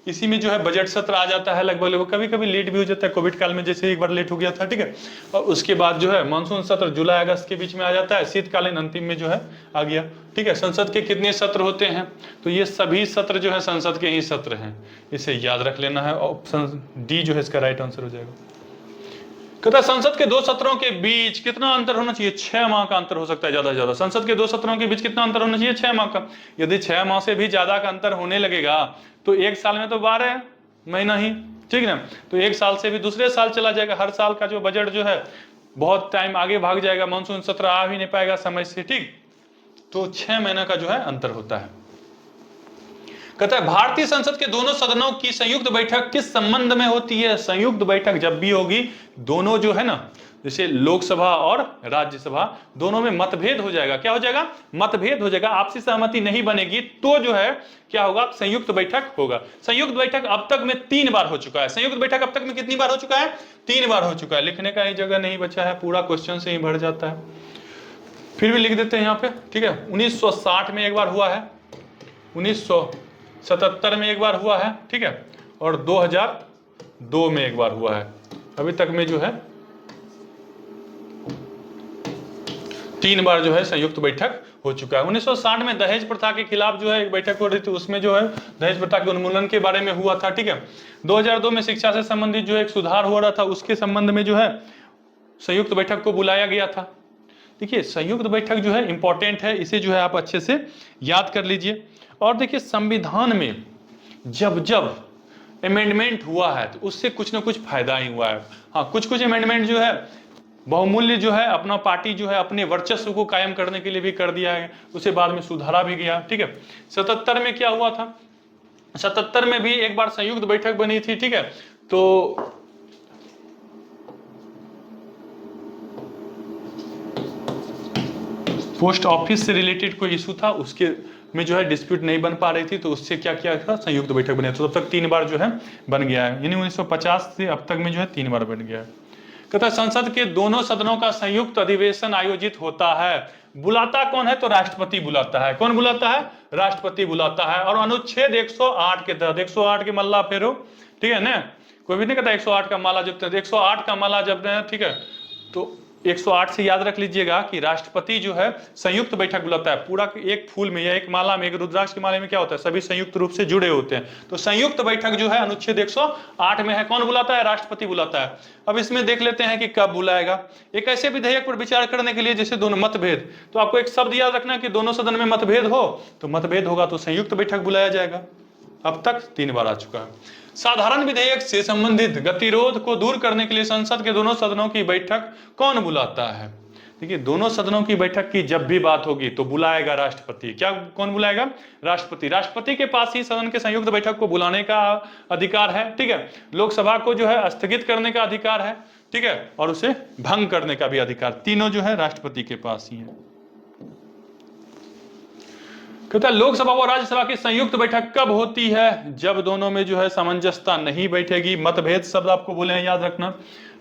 इसी में जो है बजट सत्र आ जाता है लगभग। कभी कभी लेट भी हो जाता है, कोविड काल में जैसे एक बार लेट हो गया था, ठीक है। और उसके बाद जो है मानसून सत्र जुलाई अगस्त के बीच में आ जाता है, शीतकालीन अंतिम में जो है आ गया, ठीक है। संसद के कितने सत्र होते हैं, तो ये सभी सत्र जो है संसद के ही सत्र हैं, इसे याद रख लेना है। ऑप्शन डी जो है इसका राइट आंसर हो जाएगा। कहता संसद के 2 सत्रों के बीच कितना अंतर होना चाहिए, 6 माह का अंतर हो सकता है ज्यादा से ज्यादा। संसद के 2 सत्रों के बीच कितना अंतर होना चाहिए, 6 माह का। यदि 6 माह से भी ज्यादा का अंतर होने लगेगा तो एक साल में तो 12 महीना ही, ठीक है ना। तो एक साल से भी दूसरे साल चला जाएगा, हर साल का जो बजट जो है बहुत टाइम आगे भाग जाएगा, मानसून सत्र आ भी नहीं पाएगा समय से, ठीक। तो 6 महीना का जो है अंतर होता है। कहता है भारतीय संसद के दोनों सदनों की संयुक्त बैठक किस संबंध में होती है। संयुक्त बैठक जब भी होगी, दोनों जो है ना, जैसे लोकसभा और राज्यसभा, दोनों में मतभेद हो जाएगा। क्या हो जाएगा, मतभेद हो जाएगा, आपसी सहमति नहीं बनेगी तो जो है क्या होगा, संयुक्त बैठक होगा। संयुक्त बैठक अब तक में 3 बार हो चुका है। संयुक्त बैठक अब तक में कितनी बार हो चुका है, 3 बार हो चुका है। लिखने का ही जगह नहीं बचा है, पूरा क्वेश्चन से ही भर जाता है, फिर भी लिख देते हैं यहाँ पे, ठीक है। 1960 में एक बार हुआ है, 1977 में एक बार हुआ है, ठीक है, और 2002 में एक बार हुआ है। अभी तक में जो है 3 बार जो है संयुक्त बैठक हो चुका है। 1960 में दहेज प्रथा के खिलाफ जो है एक बैठक हो रही थी, उसमें जो है दहेज प्रथा के उन्मूलन के बारे में हुआ था, ठीक है। 2002 में शिक्षा से संबंधित जो एक सुधार हो रहा था, उसके संबंध में जो है संयुक्त बैठक को बुलाया गया था। देखिए संयुक्त बैठक जो है इंपॉर्टेंट है, इसे जो है आप अच्छे से याद कर लीजिए। और देखिए संविधान में जब जब अमेंडमेंट हुआ है तो उससे कुछ ना कुछ फायदा ही हुआ है। हाँ, कुछ कुछ अमेंडमेंट जो है बहुमूल्य जो है अपना पार्टी जो है अपने वर्चस्व को कायम करने के लिए भी कर दिया है, उसे बाद में सुधारा भी गया, ठीक है। 77 में क्या हुआ था, 77 में भी एक बार संयुक्त बैठक बनी थी, ठीक है। तो पोस्ट ऑफिस से रिलेटेड कोई इशू था, उसके में जो है डिस्प्यूट नहीं बन पा रही थी, तो उससे क्या किया था, संयुक्त बैठक बनी। तो तब तक 3 बार जो है बन गया है, यानी 1950 से अब तक में जो है 3 बार बन गया है। कहता संसद के दोनों सदनों का संयुक्त अधिवेशन आयोजित होता है। बुलाता कौन है, तो राष्ट्रपति बुलाता है। कौन बुलाता है, राष्ट्रपति बुलाता है। और अनुच्छेद 108 के तहत, 108 के मल्ला फेरो, ठीक है ना, कोई भी नहीं कहता 108 का माला जपते हैं, 108 का माला जपते हैं, ठीक है। तो 108 से याद रख लीजिएगा कि राष्ट्रपति जो है संयुक्त बैठक बुलाता है। पूरा एक फूल में या एक माला में, एक रुद्राक्ष की माला में क्या होता है, सभी संयुक्त रूप से जुड़े होते हैं। तो संयुक्त बैठक जो है अनुच्छेद 108 में है। कौन बुलाता है, राष्ट्रपति बुलाता है। अब इसमें देख लेते हैं कि कब बुलाएगा। एक ऐसे विधेयक पर विचार करने के लिए जैसे दोनों मतभेद, तो आपको एक शब्द याद रखना कि दोनों सदन में मतभेद हो, तो मतभेद होगा तो संयुक्त बैठक बुलाया जाएगा। अब तक 3 बार आ चुका है। साधारण विधेयक से संबंधित गतिरोध को दूर करने के लिए संसद के दोनों सदनों की बैठक कौन बुलाता है, देखिए दोनों सदनों की बैठक की जब भी बात होगी तो बुलाएगा राष्ट्रपति। क्या, कौन बुलाएगा? राष्ट्रपति। राष्ट्रपति के पास ही सदन के संयुक्त बैठक को बुलाने का अधिकार है, ठीक है। लोकसभा को जो है स्थगित करने का अधिकार है, ठीक है, और उसे भंग करने का भी अधिकार, तीनों जो है राष्ट्रपति के पास ही है। कहता है लोकसभा और राज्यसभा की संयुक्त बैठक कब होती है? जब दोनों में जो है सामंजस्यता नहीं बैठेगी। मतभेद शब्द आपको बोले हैं, याद रखना।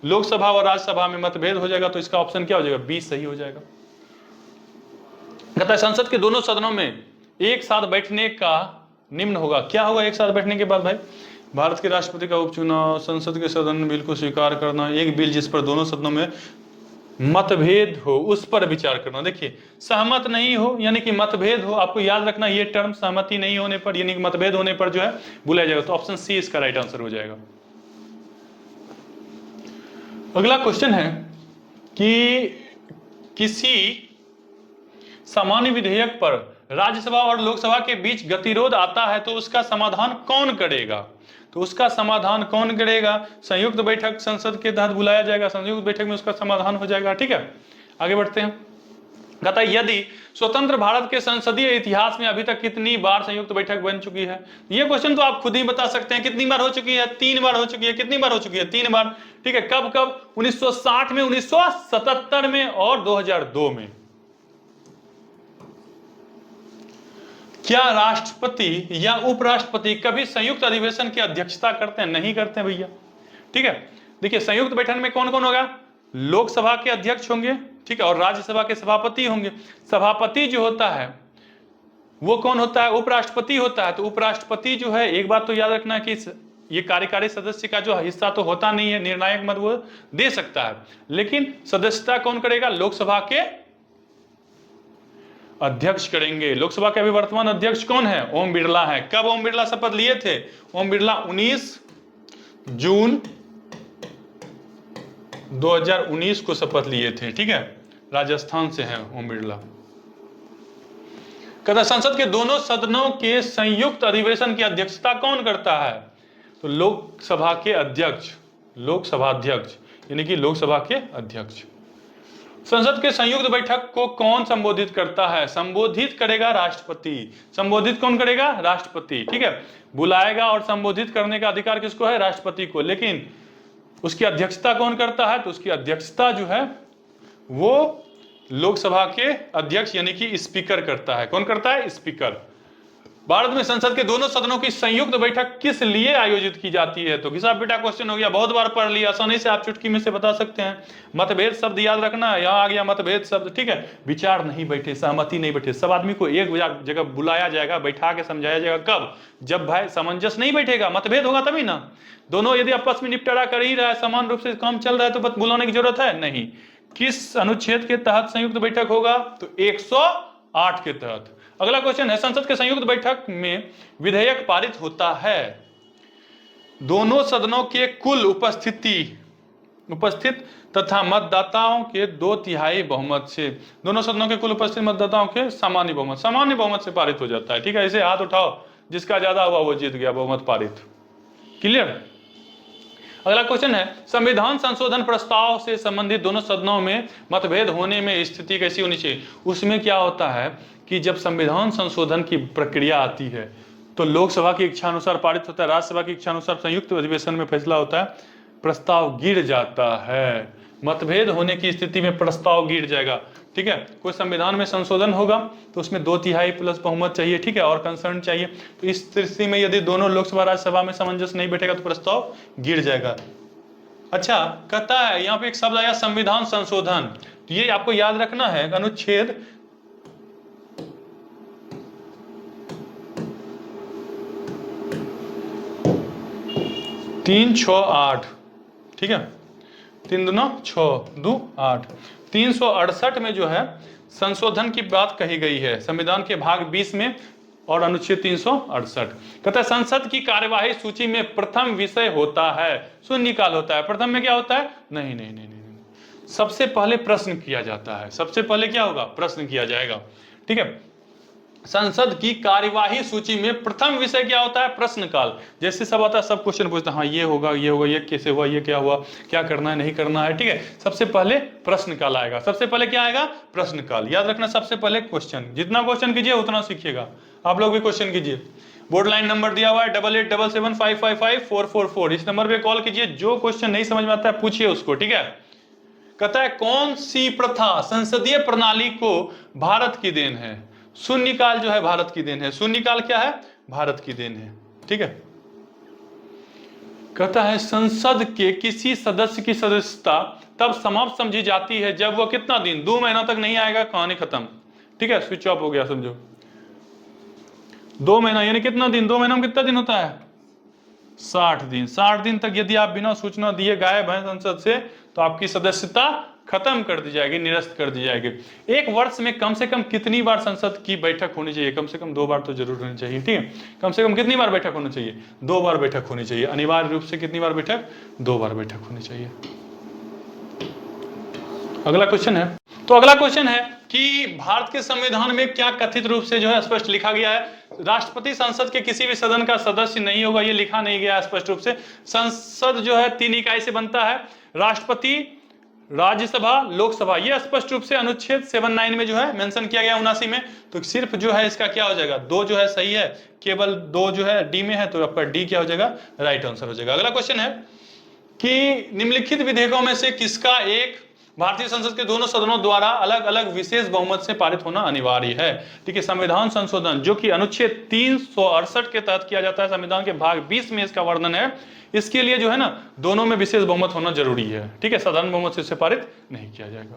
लोकसभा और राज्यसभा में मतभेद हो जाएगा तो इसका ऑप्शन क्या हो जाएगा? बी सही हो जाएगा। कहता है संसद के दोनों सदनों में एक साथ बैठने का निम्न होगा। क्या होगा एक साथ बैठने के बाद भाई? भारत के राष्ट्रपति का उपचुनाव, संसद के सदन में बिल को स्वीकार करना, एक बिल जिस पर दोनों सदनों में मतभेद हो उस पर विचार करना। देखिए सहमत नहीं हो यानी कि मतभेद हो, आपको याद रखना ये टर्म, सहमति नहीं होने पर यानी कि मतभेद होने पर जो है बुलाया जाएगा। तो ऑप्शन सी इसका राइट आंसर हो जाएगा। अगला क्वेश्चन है कि किसी सामान्य विधेयक पर राज्यसभा और लोकसभा के बीच गतिरोध आता है तो उसका समाधान कौन करेगा? तो उसका समाधान कौन करेगा? संयुक्त बैठक संसद के तहत बुलाया जाएगा, संयुक्त बैठक में उसका समाधान हो जाएगा, ठीक है। आगे बढ़ते हैं। कहता है यदि स्वतंत्र भारत के संसदीय इतिहास में अभी तक कितनी बार संयुक्त बैठक बन चुकी है? ये क्वेश्चन तो आप खुद ही बता सकते हैं। कितनी बार हो चुकी है? 3 बार हो चुकी है। कितनी बार हो चुकी है? 3 बार, ठीक है। कब कब? 1960 में, 1977 में और 2002 में। क्या राष्ट्रपति या उपराष्ट्रपति कभी संयुक्त अधिवेशन की अध्यक्षता करते हैं? नहीं करते हैं भैया, ठीक है। देखिए संयुक्त बैठक में कौन कौन होगा? लोकसभा के अध्यक्ष होंगे, ठीक है, और राज्यसभा के सभापति होंगे। सभापति जो होता है वो कौन होता है? उपराष्ट्रपति होता है। तो उपराष्ट्रपति जो है, एक बात तो याद रखना कि ये कार्यकारी सदस्य का जो हिस्सा तो होता नहीं है, निर्णायक मत वो दे सकता है, लेकिन सदस्यता कौन करेगा? लोकसभा के अध्यक्ष करेंगे। लोकसभा के अभी वर्तमान अध्यक्ष कौन है? ओम बिरला है। कब ओम बिरला शपथ लिए थे? ओम बिरला 19 जून 2019 को शपथ लिए थे, ठीक है। राजस्थान से है ओम बिरला। कहता संसद के दोनों सदनों के संयुक्त अधिवेशन की अध्यक्षता कौन करता है? तो लोकसभा के अध्यक्ष, लोकसभा अध्यक्ष यानी कि लोकसभा के अध्यक्ष। संसद के संयुक्त बैठक को कौन संबोधित करता है? संबोधित करेगा राष्ट्रपति। संबोधित कौन करेगा? राष्ट्रपति, ठीक है। बुलाएगा और संबोधित करने का अधिकार किसको है? राष्ट्रपति को। लेकिन उसकी अध्यक्षता कौन करता है? तो उसकी अध्यक्षता जो है वो लोकसभा के अध्यक्ष यानी कि स्पीकर करता है। कौन करता है? स्पीकर। भारत में संसद के दोनों सदनों की संयुक्त बैठक किस लिए आयोजित की जाती है? तो घिसा बेटा क्वेश्चन हो गया, बहुत बार पढ़ लिया, आसानी से आप चुटकी में से बता सकते हैं। मतभेद शब्द याद रखना, यहाँ आ गया मतभेद शब्द, ठीक है। विचार नहीं बैठे, सहमति नहीं बैठे, सब आदमी को एक जगह बुलाया जाएगा, बैठा के समझाया जाएगा। कब? जब भाई सामंजस्य नहीं बैठेगा, मतभेद होगा तभी ना। दोनों यदि आपस में निपटारा कर ही रहा है, समान रूप से काम चल रहा है, तो बुलाने की जरूरत है नहीं। किस अनुच्छेद के तहत संयुक्त बैठक होगा? तो 108 के तहत। अगला क्वेश्चन है संसद के संयुक्त बैठक में विधेयक पारित होता है दोनों सदनों के कुल उपस्थित तथा मतदाताओं के 2/3 बहुमत से। दोनों सदनों के कुल उपस्थित मतदाताओं के सामान्य बहुमत से पारित हो जाता है, ठीक है। इसे हाथ उठाओ, जिसका ज्यादा हुआ वो जीत गया, बहुमत पारित। क्लियर? अगला क्वेश्चन है संविधान संशोधन प्रस्ताव से संबंधित दोनों सदनों में मतभेद होने में स्थिति कैसी होनी चाहिए? उसमें क्या होता है कि जब संविधान संशोधन की प्रक्रिया आती है तो लोकसभा की इच्छा अनुसार पारित होता है, राज्यसभा की इच्छा अनुसार संयुक्त अधिवेशन में फैसला होता है, प्रस्ताव गिर जाता है। मतभेद होने की स्थिति में प्रस्ताव गिर जाएगा, ठीक है। कोई संविधान में संशोधन होगा तो उसमें 2/3 प्लस बहुमत चाहिए, ठीक है, और कंसर्न चाहिए। तो इस स्थिति में यदि दोनों लोकसभा राज्यसभा में सामंजस्य नहीं बैठेगा तो प्रस्ताव गिर जाएगा। अच्छा, कहता है यहाँ पे एक शब्द आया संविधान संशोधन, तो ये आपको याद रखना है अनुच्छेद 368, ठीक है, 3 दूना 6 2 8, 368 में जो है संशोधन की बात कही गई है संविधान के भाग 20 में और अनुच्छेद 368। कहता है संसद की कार्यवाही सूची में प्रथम विषय होता है शून्यकाल होता है। प्रथम में क्या होता है? नहीं नहीं नहीं नहीं, सबसे पहले प्रश्न किया जाता है। सबसे पहले क्या होगा? प्रश्न किया जाएगा, ठीक है। संसद की कार्यवाही सूची में प्रथम विषय क्या होता है? प्रश्नकाल। जैसे सब आता है सब क्वेश्चन पूछता है, हाँ ये होगा, ये होगा, ये कैसे हुआ, ये क्या हुआ, क्या करना है, नहीं करना है, ठीक है। सबसे पहले प्रश्नकाल आएगा। सबसे पहले क्या आएगा? प्रश्नकाल। याद रखना, सबसे पहले क्वेश्चन। जितना क्वेश्चन कीजिए उतना सीखिएगा। आप लोग भी क्वेश्चन कीजिए। बोर्ड लाइन नंबर दिया हुआ है 8877555444। इस नंबर पे कॉल कीजिए। जो क्वेश्चन नहीं समझ में आता है पूछिए उसको, ठीक है। कहता है कौन सी प्रथा संसदीय प्रणाली को भारत की देन है? शून्यकाल जो है भारत की देन है। शून्यकाल क्या है? भारत की देन है, ठीक है। कहता है संसद के किसी सदस्य की सदस्यता तब समाप्त समझी जाती है जब वह कितना दिन? 2 महीना तक नहीं आएगा, कहानी खत्म, ठीक है। स्विच ऑफ हो गया समझो। 2 महीना यानी कितना दिन? 2 महीना में कितना दिन होता है? 60 दिन। 60 दिन तक यदि आप बिना सूचना दिए गायब हैं संसद से तो आपकी सदस्यता खत्म कर दी जाएगी, निरस्त कर दी जाएगी। एक वर्ष में कम से कम कितनी बार संसद की बैठक होनी चाहिए? कम से कम 2 बार तो जरूर होनी चाहिए, ठीक है। कम से कम कितनी बार बैठक होनी चाहिए? 2 बार बैठक होनी चाहिए। अनिवार्य रूप से कितनी बार बैठक? 2 बार बैठक होनी चाहिए। अगला क्वेश्चन है, तो अगला क्वेश्चन है कि भारत के संविधान में क्या कथित रूप से जो है स्पष्ट लिखा गया है? राष्ट्रपति संसद के किसी भी सदन का सदस्य नहीं होगा, ये लिखा नहीं गया है स्पष्ट रूप से। संसद जो है 3 इकाई से बनता है, राष्ट्रपति, राज्यसभा, लोकसभा। ये स्पष्ट रूप से अनुच्छेद 79 में जो है मेंशन किया गया 79 में। तो सिर्फ जो है इसका क्या हो जाएगा? 2 जो है सही है, केवल 2 जो है डी में है, तो आपका डी क्या हो जाएगा? राइट आंसर हो जाएगा। अगला क्वेश्चन है कि निम्नलिखित विधेयकों में से किसका एक भारतीय संसद के दोनों सदनों द्वारा अलग अलग विशेष बहुमत से पारित होना अनिवार्य है? ठीक है, संविधान संशोधन जो कि अनुच्छेद 368 के तहत किया जाता है, संविधान के भाग 20 में इसका वर्णन है। इसके लिए जो है ना दोनों में विशेष बहुमत होना जरूरी है, ठीक है। साधारण बहुमत से इसे पारित नहीं किया जाएगा।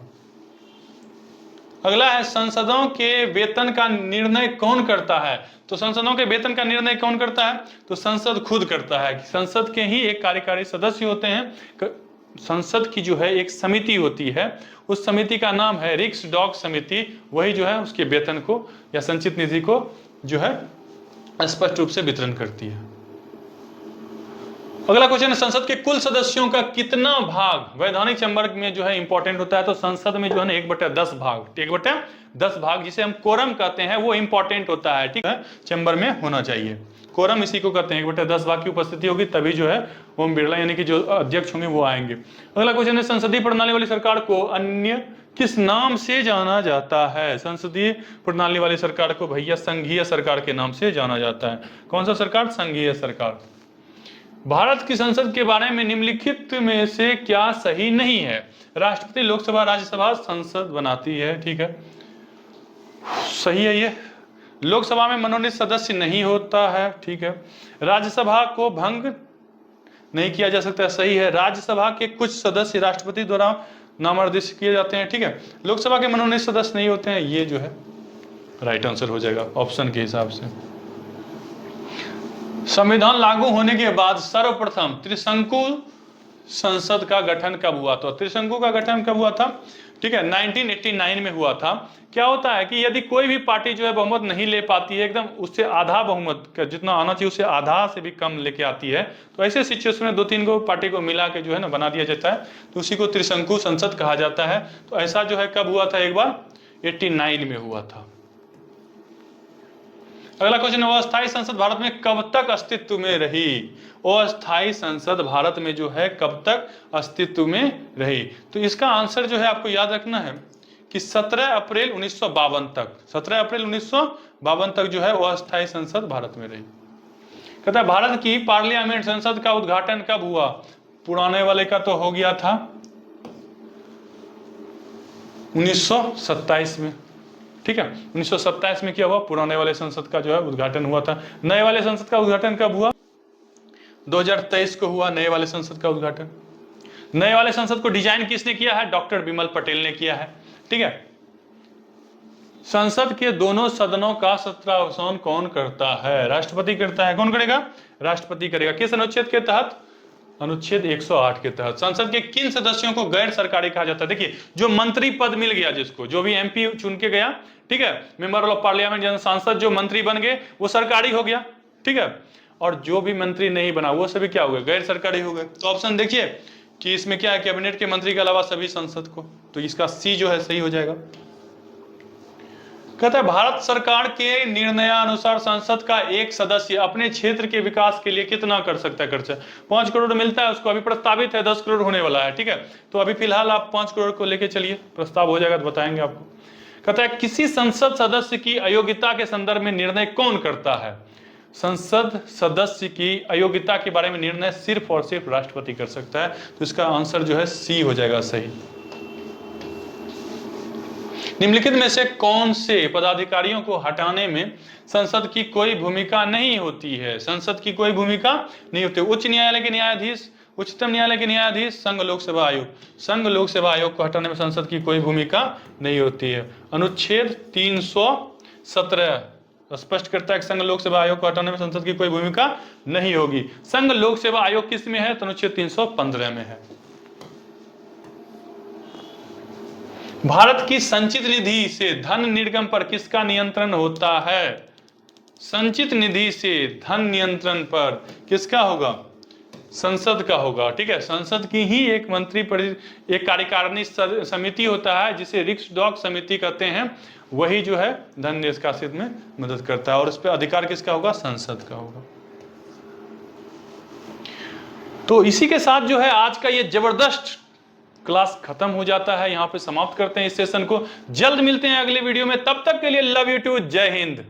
अगला है संसदों के वेतन का निर्णय कौन करता है? तो संसदों के वेतन का निर्णय कौन करता है? तो संसद खुद करता है। संसद के ही एक कार्यकारी सदस्य होते हैं। संसद की जो है एक समिति होती है, उस समिति का नाम है रिक्सडॉग समिति। वही जो है उसके वेतन को या संचित निधि को जो है स्पष्ट रूप से वितरण करती है। अगला क्वेश्चन है संसद के कुल सदस्यों का कितना भाग वैधानिक चैम्बर में जो है इंपॉर्टेंट होता है? तो संसद में जो है ना 1/10 भाग, 1/10 भाग जिसे हम कोरम कहते हैं वो इंपॉर्टेंट होता है, ठीक है। चैम्बर में होना चाहिए कोरम, इसी को कहते हैं। 1/10 भाग की उपस्थिति होगी तभी जो है ओम बिरला यानी कि जो अध्यक्ष होंगे वो आएंगे। अगला क्वेश्चन है संसदीय प्रणाली वाली सरकार को अन्य किस नाम से जाना जाता है? संसदीय प्रणाली वाली सरकार को भैया संघीय सरकार के नाम से जाना जाता है। कौन सा सरकार? संघीय सरकार। भारत की संसद के बारे में निम्नलिखित में से क्या सही नहीं है? राष्ट्रपति लोकसभा राज्यसभा संसद बनाती है, ठीक है, सही है ये। लोकसभा में मनोनीत सदस्य नहीं होता है, ठीक है। राज्यसभा को भंग नहीं किया जा सकता, सही है। राज्यसभा के कुछ सदस्य राष्ट्रपति द्वारा नामनिर्देशित किए जाते हैं, ठीक है। लोकसभा के मनोनीत सदस्य नहीं होते हैं, ये जो है राइट आंसर हो जाएगा ऑप्शन के हिसाब से। संविधान लागू होने के बाद सर्वप्रथम त्रिशंकु संसद का गठन कब हुआ? तो त्रिशंकु का गठन कब हुआ था? ठीक है, 1989 में हुआ था। क्या होता है कि यदि कोई भी पार्टी जो है बहुमत नहीं ले पाती है, एकदम उससे आधा बहुमत का जितना आना चाहिए उससे आधा से भी कम लेके आती है, तो ऐसे सिचुएशन में 2-3 को पार्टी को मिला के जो है ना बना दिया जाता है, तो उसी को त्रिशंकु संसद कहा जाता है। तो ऐसा जो है कब हुआ था? एक बार 89 में हुआ था। अगला क्वेश्चन, अस्थायी संसद भारत में कब तक अस्तित्व में रही? अस्थायी संसद भारत में जो है कब तक अस्तित्व में रही? तो इसका आंसर जो है आपको याद रखना है कि 17 अप्रैल 1952 तक, 17 अप्रैल 1952 तक जो है अस्थायी संसद भारत में रही। कहता है भारत की पार्लियामेंट संसद का उद्घाटन कब हुआ? पुराने वाले का तो हो गया था 1927 में, ठीक है। 1927 में क्या हुआ? पुराने वाले संसद का जो है उद्घाटन हुआ था। नए वाले संसद का उद्घाटन कब हुआ? 2023 को हुआ नए वाले संसद का उद्घाटन। नए वाले संसद को डिजाइन किसने किया है? डॉक्टर बिमल पटेल ने किया है, ठीक है। संसद के दोनों सदनों का सत्रावसान कौन करता है? राष्ट्रपति करता है। कौन करेगा? राष्ट्रपति करेगा। किस अनुच्छेद के तहत? अनुच्छेद 108 के तहत। संसद के किन सदस्यों को गैर सरकारी कहा जाता है? देखिए, जो मंत्री पद मिल गया जिसको, जो भी एमपी चुन के गया, ठीक है, मेंबर ऑफ पार्लियामेंट, जन सांसद जो मंत्री बन गए वो सरकारी हो गया, ठीक है। और जो भी मंत्री नहीं बना वो सभी क्या हो गए? गैर सरकारी हो गए। तो ऑप्शन देखिए कि इसमें क्या है, कैबिनेट के मंत्री के अलावा सभी संसद को, तो इसका सी जो है सही हो जाएगा। कहता है भारत सरकार के निर्णयानुसार संसद का एक सदस्य अपने क्षेत्र के विकास के लिए कितना कर सकता है खर्चा? 5 करोड़ मिलता है उसको, अभी प्रस्तावित है 10 करोड़ होने वाला है, ठीक है। तो अभी फिलहाल आप 5 करोड़ को लेके चलिए, प्रस्ताव हो जाएगा तो बताएंगे आपको। कहता है किसी संसद सदस्य की अयोग्यता के संदर्भ में निर्णय कौन करता है? संसद सदस्य की अयोग्यता के बारे में निर्णय सिर्फ और सिर्फ राष्ट्रपति कर सकता है। तो इसका आंसर जो है सी हो जाएगा सही। निम्नलिखित में से कौन से पदाधिकारियों को हटाने में संसद की कोई भूमिका नहीं होती है? संसद की कोई भूमिका नहीं होती। उच्च न्यायालय के न्यायाधीश, उच्चतम न्यायालय के न्यायाधीश, संघ लोक सेवा आयोग। संघ लोक सेवा आयोग को हटाने में संसद की कोई भूमिका नहीं होती है। अनुच्छेद 317 स्पष्ट करता है कि संघ लोक सेवा आयोग को हटाने में संसद की कोई भूमिका नहीं होगी। संघ लोक सेवा आयोग किस में है? तो अनुच्छेद 315 में है। भारत की संचित निधि से धन निर्गम पर किसका नियंत्रण होता है? संचित निधि से धन नियंत्रण पर किसका होगा? संसद का होगा, ठीक है। संसद की ही एक एक कार्यकारिणी समिति होता है जिसे रिक्सडॉग समिति कहते हैं, वही जो है धन निष्कासित में मदद करता है और उस पर अधिकार किसका होगा? संसद का होगा। तो इसी के साथ जो है आज का ये जबरदस्त क्लास खत्म हो जाता है, यहाँ पे समाप्त करते हैं इस सेशन को। जल्द मिलते हैं अगले वीडियो में, तब तक के लिए लव यू टू, जय हिंद।